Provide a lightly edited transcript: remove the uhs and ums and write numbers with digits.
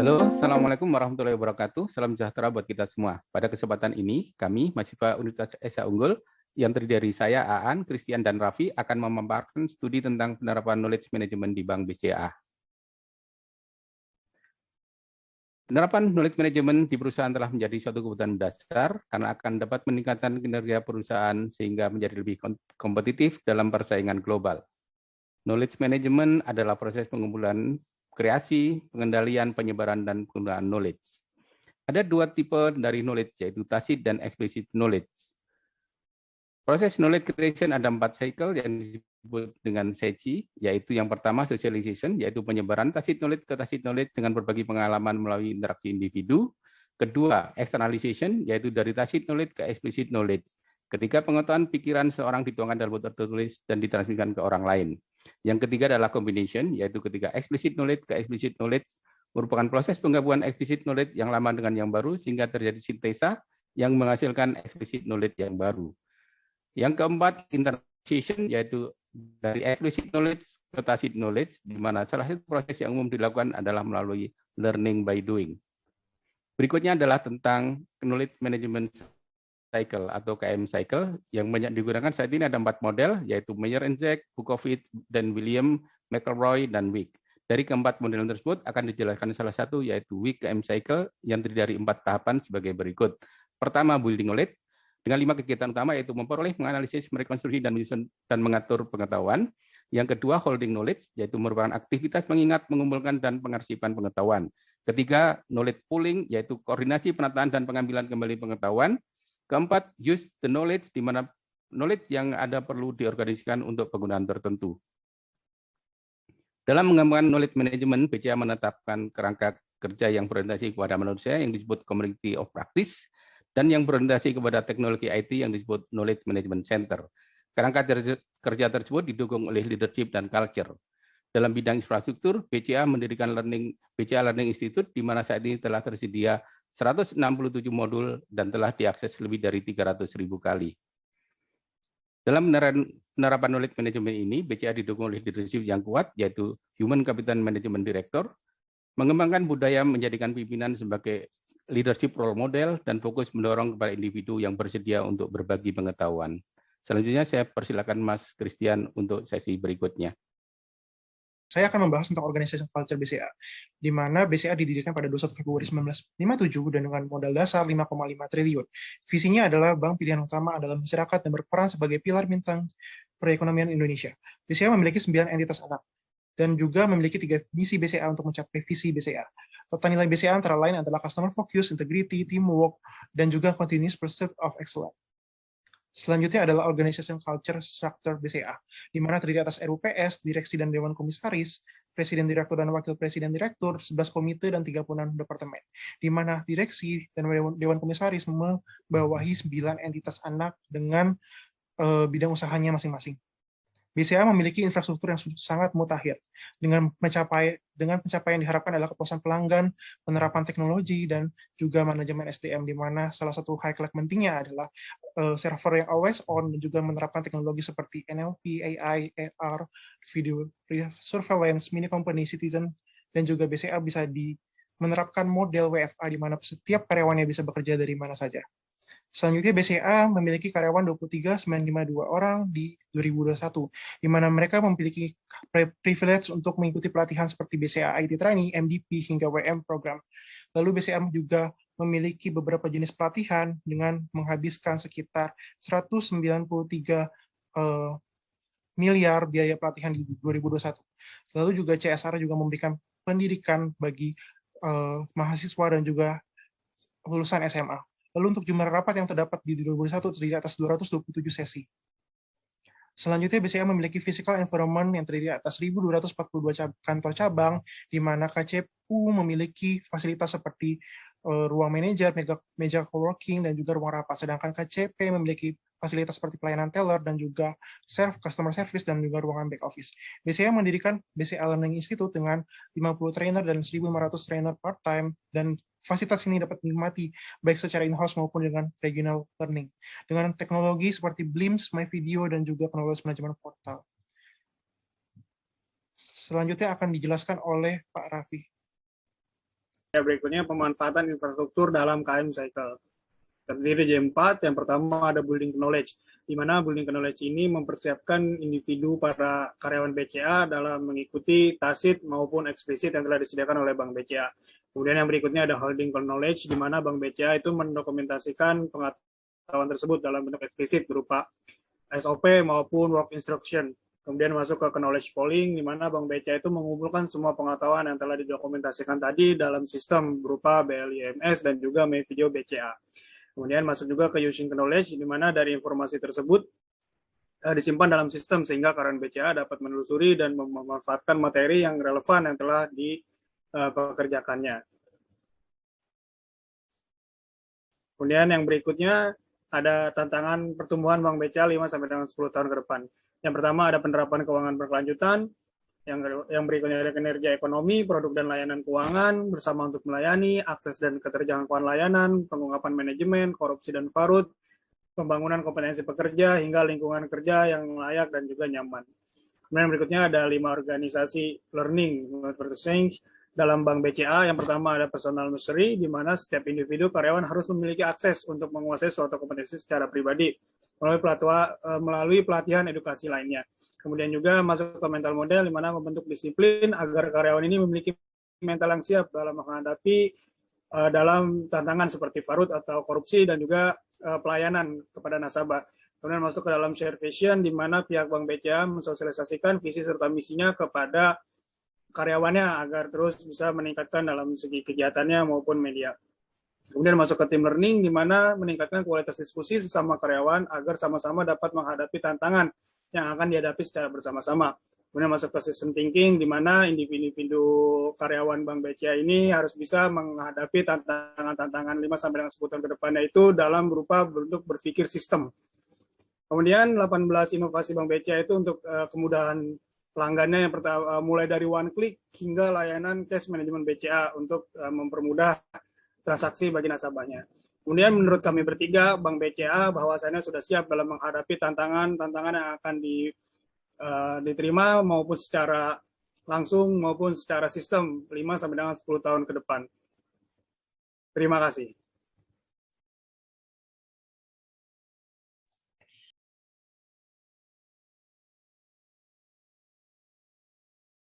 Halo, Assalamualaikum warahmatullahi wabarakatuh. Salam sejahtera buat kita semua. Pada kesempatan ini, kami, mahasiswa Universitas Esa Unggul, yang terdiri dari saya, Aan, Christian, dan Raffi, akan memaparkan studi tentang penerapan knowledge management di Bank BCA. Penerapan knowledge management di perusahaan telah menjadi suatu kebutuhan dasar karena akan dapat meningkatkan kinerja perusahaan sehingga menjadi lebih kompetitif dalam persaingan global. Knowledge management adalah proses pengumpulan kreasi, pengendalian, penyebaran, dan penggunaan knowledge. Ada dua tipe dari knowledge, yaitu tacit dan explicit knowledge. Proses knowledge creation ada 4 cycle yang disebut dengan SECI, yaitu yang pertama socialization, yaitu penyebaran tacit knowledge ke tacit knowledge dengan berbagi pengalaman melalui interaksi individu. Kedua, externalization, yaitu dari tacit knowledge ke explicit knowledge. Ketika pengetahuan pikiran seorang dituangkan dalam bentuk tertulis dan ditransmisikan ke orang lain. Yang ketiga adalah combination, yaitu ketika explicit knowledge ke explicit knowledge merupakan proses penggabungan explicit knowledge yang lama dengan yang baru sehingga terjadi sintesa yang menghasilkan explicit knowledge yang baru. Yang keempat, internalization, yaitu dari explicit knowledge ke tacit knowledge, di mana salah satu proses yang umum dilakukan adalah melalui learning by doing. Berikutnya adalah tentang knowledge management cycle atau KM cycle yang banyak digunakan saat ini. Ada 4 model, yaitu Meyer and Zek, Bukovic, dan William, McElroy, dan Wick. Dari keempat model tersebut akan dijelaskan salah satu, yaitu Wick KM cycle yang terdiri dari 4 tahapan sebagai berikut. Pertama, building knowledge dengan 5 kegiatan utama, yaitu memperoleh, menganalisis, merekonstruksi, dan menyusun dan mengatur pengetahuan. Yang kedua, holding knowledge, yaitu merupakan aktivitas mengingat, mengumpulkan, dan pengarsipan pengetahuan. Ketiga, knowledge pooling, yaitu koordinasi, penataan, dan pengambilan kembali pengetahuan. Keempat, use the knowledge, di mana knowledge yang ada perlu diorganisasikan untuk penggunaan tertentu. Dalam mengembangkan knowledge management, BCA menetapkan kerangka kerja yang berorientasi kepada manusia yang disebut community of practice, dan yang berorientasi kepada teknologi IT yang disebut knowledge management center. Kerangka kerja tersebut didukung oleh leadership dan culture. Dalam bidang infrastruktur, BCA mendirikan BCA Learning Institute, di mana saat ini telah tersedia 167 modul dan telah diakses lebih dari 300.000 kali. Dalam penerapan knowledge management ini, BCA didukung oleh leadership yang kuat, yaitu Human Capital Management Director, mengembangkan budaya menjadikan pimpinan sebagai leadership role model, dan fokus mendorong kepada individu yang bersedia untuk berbagi pengetahuan. Selanjutnya saya persilakan Mas Christian untuk sesi berikutnya. Saya akan membahas tentang organisasi culture BCA, di mana BCA didirikan pada 21 Februari 1957 dan dengan modal dasar 5,5 triliun. Visinya adalah bank pilihan utama adalah masyarakat dan berperan sebagai pilar bintang perekonomian Indonesia. BCA memiliki 9 entitas anak dan juga memiliki 3 misi BCA untuk mencapai visi BCA. Total nilai BCA antara lain adalah customer focus, integrity, teamwork, dan juga continuous pursuit of excellence. Selanjutnya adalah Organization Culture Structure BCA, di mana terdiri atas RUPS, Direksi dan Dewan Komisaris, Presiden Direktur dan Wakil Presiden Direktur, 11 komite dan 36 departemen, di mana Direksi dan Dewan Komisaris membawahi 9 entitas anak dengan bidang usahanya masing-masing. BCA memiliki infrastruktur yang sangat mutakhir dengan pencapaian diharapkan adalah kepuasan pelanggan, penerapan teknologi, dan juga manajemen SDM, di mana salah satu highlight pentingnya adalah server yang always on dan juga menerapkan teknologi seperti NLP, AI, AR, video surveillance, mini company, citizen, dan juga BCA bisa menerapkan model WFA di mana setiap karyawannya bisa bekerja dari mana saja. Selanjutnya BCA memiliki karyawan 23.952 orang di 2021, di mana mereka memiliki privilege untuk mengikuti pelatihan seperti BCA IT Training, MDP, hingga WM program. Lalu BCA juga memiliki beberapa jenis pelatihan dengan menghabiskan sekitar 193 miliar biaya pelatihan di 2021. Lalu juga CSR juga memberikan pendidikan bagi mahasiswa dan juga lulusan SMA. Lalu untuk jumlah rapat yang terdapat di 2021 terdiri atas 227 sesi. Selanjutnya BCA memiliki physical environment yang terdiri atas 1.242 kantor cabang, di mana KCPU memiliki fasilitas seperti ruang manajer, meja coworking, dan juga ruang rapat. Sedangkan KCP memiliki fasilitas seperti pelayanan teller dan juga customer service dan juga ruangan back office. BCA mendirikan BCA Learning Institute dengan 50 trainer dan 1.500 trainer part-time, dan fasilitas ini dapat dinikmati baik secara in-house maupun dengan regional learning. Dengan teknologi seperti Blims, MyVideo, dan juga knowledge management portal. Selanjutnya akan dijelaskan oleh Pak Raffi. Berikutnya pemanfaatan infrastruktur dalam KM Cycle. Terdiri dari 4. Yang pertama ada building knowledge, di mana building knowledge ini mempersiapkan individu para karyawan BCA dalam mengikuti tacit maupun eksplisit yang telah disediakan oleh Bank BCA. Kemudian yang berikutnya ada holding knowledge, di mana Bank BCA itu mendokumentasikan pengetahuan tersebut dalam bentuk eksplisit berupa SOP maupun work instruction. Kemudian masuk ke knowledge polling, di mana Bank BCA itu mengumpulkan semua pengetahuan yang telah didokumentasikan tadi dalam sistem berupa BLIMS dan juga video BCA. Kemudian masuk juga ke using knowledge, di mana dari informasi tersebut disimpan dalam sistem sehingga karyawan BCA dapat menelusuri dan memanfaatkan materi yang relevan yang telah dipekerjakannya. Kemudian yang berikutnya ada tantangan pertumbuhan Bank BCA 5 sampai dengan 10 tahun ke depan. Yang pertama ada penerapan keuangan berkelanjutan, yang berikutnya ada kinerja ekonomi, produk dan layanan keuangan bersama untuk melayani, akses dan keterjangkauan layanan, pengungkapan manajemen, korupsi dan farut, pembangunan kompetensi pekerja hingga lingkungan kerja yang layak dan juga nyaman. Kemudian berikutnya ada 5 organisasi learning dalam Bank BCA. Yang pertama ada personal mastery, di mana setiap individu karyawan harus memiliki akses untuk menguasai suatu kompetensi secara pribadi melalui pelatihan edukasi lainnya. Kemudian juga masuk ke mental model, di mana membentuk disiplin agar karyawan ini memiliki mental yang siap dalam menghadapi dalam tantangan seperti farut atau korupsi dan juga pelayanan kepada nasabah. Kemudian masuk ke dalam share vision, di mana pihak Bank BCA mensosialisasikan visi serta misinya kepada karyawannya agar terus bisa meningkatkan dalam segi kegiatannya maupun media. Kemudian masuk ke team learning, di mana meningkatkan kualitas diskusi sesama karyawan agar sama-sama dapat menghadapi tantangan yang akan dihadapi secara bersama-sama. Kemudian masuk ke system thinking, di mana individu karyawan Bank BCA ini harus bisa menghadapi tantangan-tantangan 5-10 tahun ke depannya itu dalam berupa bentuk berpikir sistem. Kemudian 18 inovasi Bank BCA itu untuk kemudahan pelanggannya, yang pertama mulai dari one click hingga layanan cash management BCA untuk mempermudah transaksi bagi nasabahnya. Kemudian menurut kami bertiga, Bank BCA bahwasannya sudah siap dalam menghadapi tantangan-tantangan yang akan diterima maupun secara langsung maupun secara sistem 5-10 tahun ke depan. Terima kasih.